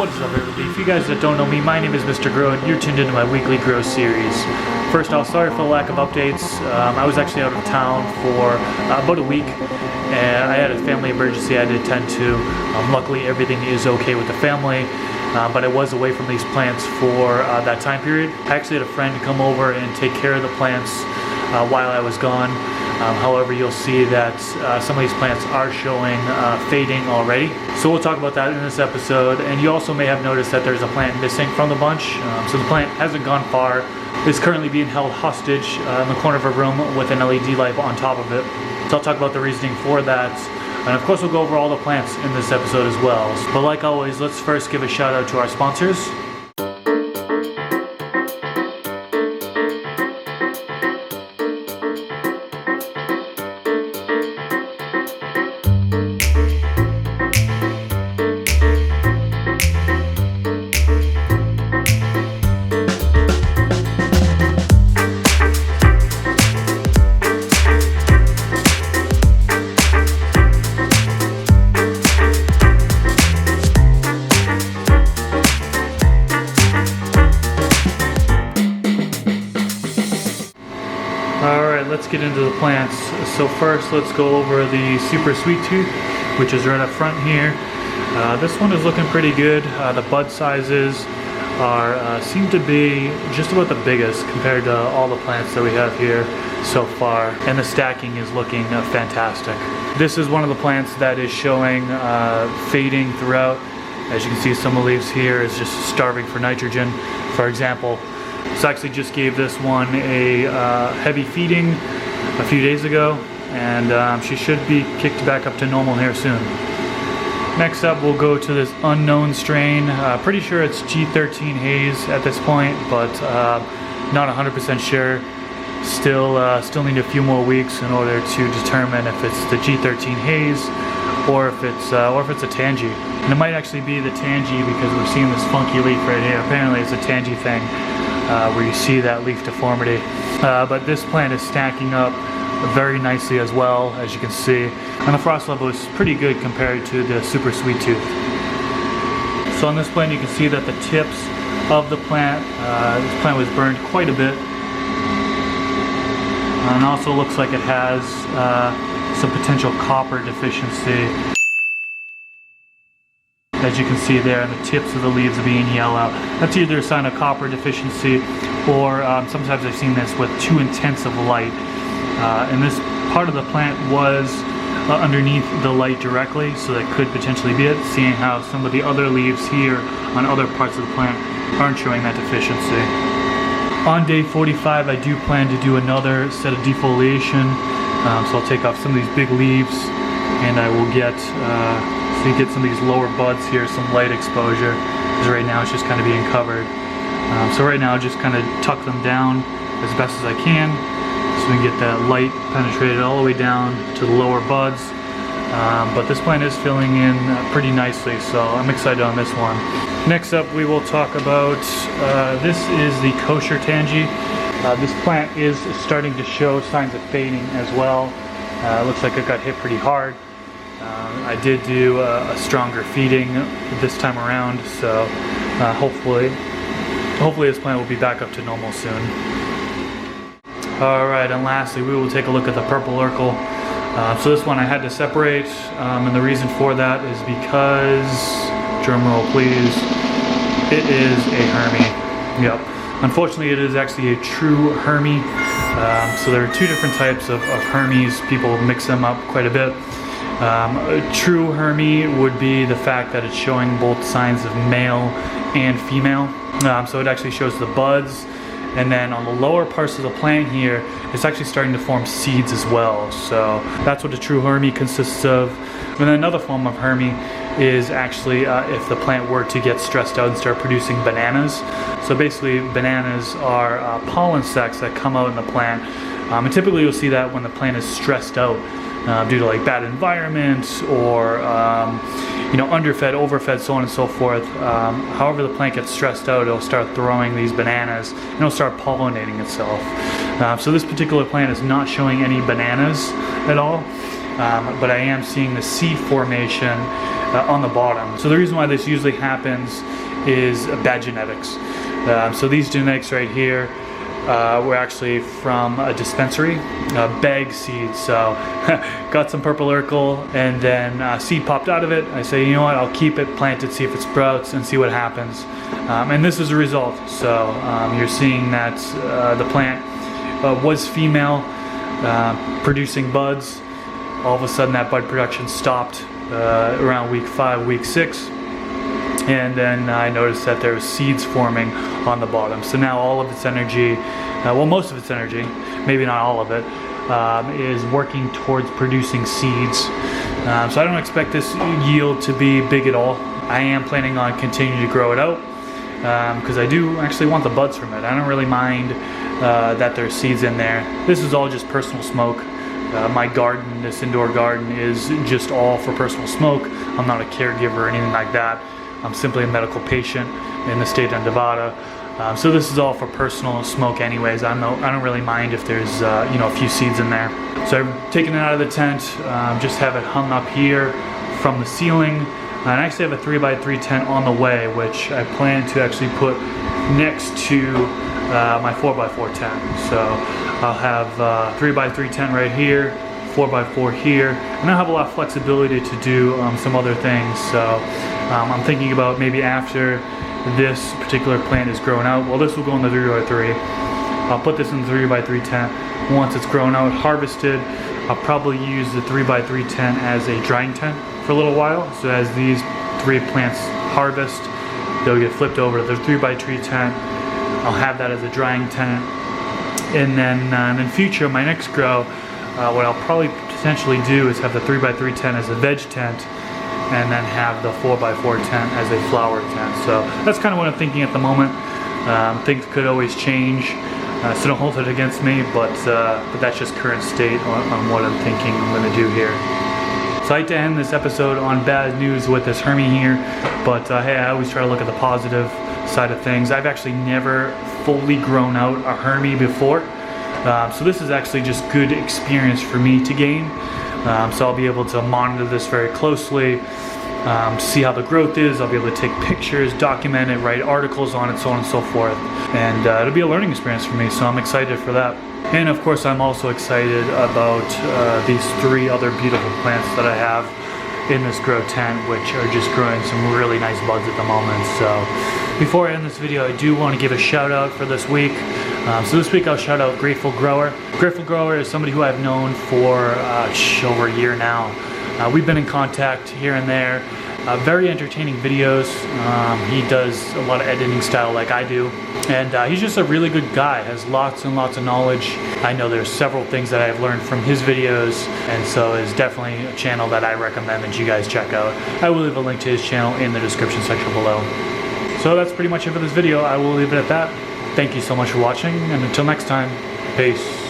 What is up, everybody? For you guys that don't know me, my name is Mr. Grow, and you're tuned into my weekly Grow series. First off, sorry for the lack of updates. I was actually out of town for about a week, and I had a family emergency I had to attend to. Luckily, everything is okay with the family, but I was away from these plants for that time period. I actually had a friend come over and take care of the plants while I was gone. However, you'll see that some of these plants are showing fading already. So we'll talk about that in this episode. And you also may have noticed that there's a plant missing from the bunch. So the plant hasn't gone far. It's currently being held hostage in the corner of a room with an LED light on top of it. So I'll talk about the reasoning for that. And of course, we'll go over all the plants in this episode as well. But like always, let's first give a shout out to our sponsors. Alright, let's get into the plants. So first, let's go over the Super Sweet Tooth, which is right up front here. This one is looking pretty good. The bud sizes seem to be just about the biggest compared to all the plants that we have here so far. And the stacking is looking fantastic. This is one of the plants that is showing fading throughout. As you can see, some of the leaves here is just starving for nitrogen. For example, so I actually just gave this one a heavy feeding a few days ago, and she should be kicked back up to normal here soon. Next up, we'll go to this unknown strain. Pretty sure it's G13 haze at this point, but not 100% sure. Still need a few more weeks in order to determine if it's the G13 haze or if it's a tangy. And it might actually be the tangy because we're seeing this funky leaf right here. Apparently, it's a tangy thing. Where you see that leaf deformity. But this plant is stacking up very nicely as well, as you can see. And the frost level is pretty good compared to the Super Sweet Tooth. So on this plant you can see that the tips of the plant, this plant was burned quite a bit. And also looks like it has some potential copper deficiency. As you can see there, and the tips of the leaves are being yellow. That's either a sign of copper deficiency, or sometimes I've seen this with too intense of light. And this part of the plant was underneath the light directly, so that could potentially be it, seeing how some of the other leaves here on other parts of the plant aren't showing that deficiency. On day 45, I do plan to do another set of defoliation. So I'll take off some of these big leaves, and I will get so you get some of these lower buds here, some light exposure, because right now it's just kind of being covered. So right now I'll just kind of tuck them down as best as I can, so we can get that light penetrated all the way down to the lower buds. But this plant is filling in pretty nicely, so I'm excited on this one. Next up, we will talk about, this is the kosher tangy. This plant is starting to show signs of fading as well. It looks like it got hit pretty hard. I did do a stronger feeding this time around, so hopefully this plant will be back up to normal soon. Alright, and lastly we will take a look at the purple Urkel. So this one I had to separate, and the reason for that is because, drum roll please, it is a Hermie. Yep. Unfortunately, it is actually a true Hermie. So there are two different types of Hermies. People mix them up quite a bit. A true Hermie would be the fact that it's showing both signs of male and female. So it actually shows the buds, and then on the lower parts of the plant here, it's actually starting to form seeds as well. So that's what a true Hermie consists of. And then another form of Hermie is actually if the plant were to get stressed out and start producing bananas. So basically, bananas are pollen sacs that come out in the plant. And typically you'll see that when the plant is stressed out due to like bad environment or underfed, overfed, so on and so forth. However the plant gets stressed out, it'll start throwing these bananas and it'll start pollinating itself. So this particular plant is not showing any bananas at all. But I am seeing the seed formation on the bottom. So the reason why this usually happens is bad genetics. So these genetics right here were actually from a dispensary, bag seeds. So got some purple Urkel, and then seed popped out of it. I say, you know what, I'll keep it, plant it, see if it sprouts, and see what happens. And this is the result. So you're seeing that the plant was female, producing buds. All of a sudden that bud production stopped around week 5, week 6. And then I noticed that there was seeds forming on the bottom. So now all of its energy, well, most of its energy, maybe not all of it, is working towards producing seeds. So I don't expect this yield to be big at all. I am planning on continuing to grow it out because I do actually want the buds from it. I don't really mind that there's seeds in there. This is all just personal smoke. My garden, this indoor garden, is just all for personal smoke. I'm not a caregiver or anything like that. I'm simply a medical patient in the state of Nevada. So this is all for personal smoke anyways. I don't really mind if there's you know, a few seeds in there. So I've taken it out of the tent, just have it hung up here from the ceiling. And I actually have a 3x3 tent on the way, which I plan to actually put next to my 4x4 tent. So I'll have 3x3 tent right here, 4x4 here, and I'll have a lot of flexibility to do some other things. So I'm thinking about maybe after this particular plant is grown out, well, this will go in the 3x3. I'll put this in the 3x3 tent. Once it's grown out, harvested, I'll probably use the 3x3 tent as a drying tent for a little while. So as these 3 plants harvest, they'll get flipped over to the 3x3 tent. I'll have that as a drying tent. And then in future, my next grow, what I'll probably potentially do is have the 3x3 tent as a veg tent, and then have the 4x4 tent as a flower tent. So that's kind of what I'm thinking at the moment. Things could always change, so don't hold it against me, but that's just current state on what I'm thinking I'm going to do here. So I hate to end this episode on bad news with this Hermie here, but hey, I always try to look at the positive side of things. I've actually never fully grown out a Hermie before, so this is actually just good experience for me to gain. So I'll be able to monitor this very closely, see how the growth is. I'll be able to take pictures, document it, write articles on it, so on and so forth. And it'll be a learning experience for me, so I'm excited for that. And of course, I'm also excited about these 3 other beautiful plants that I have in this grow tent, which are just growing some really nice buds at the moment. So before I end this video, I do want to give a shout out for this week. So this week I'll shout out Grateful Grower. Grateful Grower is somebody who I've known for over a year now. We've been in contact here and there. Very entertaining videos. He does a lot of editing style like I do. And he's just a really good guy, has lots and lots of knowledge. I know there's several things that I've learned from his videos, and so it's definitely a channel that I recommend that you guys check out. I will leave a link to his channel in the description section below. So that's pretty much it for this video. I will leave it at that. Thank you so much for watching, and until next time, peace.